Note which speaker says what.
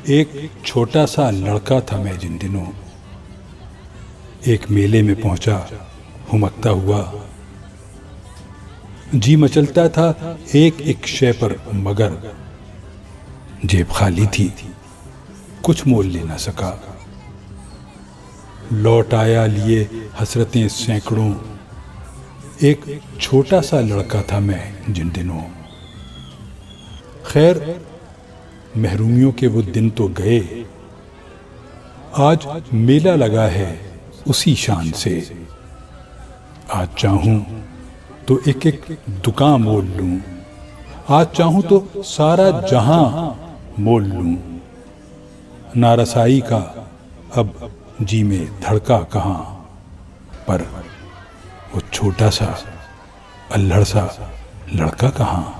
Speaker 1: एक छोटा सा लड़का था मैं जिन दिनों, एक मेले में पहुंचा हुमकता हुआ। जी मचलता था एक एक शय पर, मगर जेब खाली थी, कुछ मोल ले ना सका। लौट आया लिए हसरतें सैकड़ों, एक छोटा सा लड़का था मैं जिन दिनों। खैर महरूमियों के वो दिन तो गए, आज मेला लगा है उसी शान से। आज चाहूं तो एक एक दुकान मोल लूं, आज चाहूं तो सारा जहां मोल लूं। नारसाई का अब जी में धड़का कहां, पर वो छोटा सा अल्हड़ सा लड़का कहां।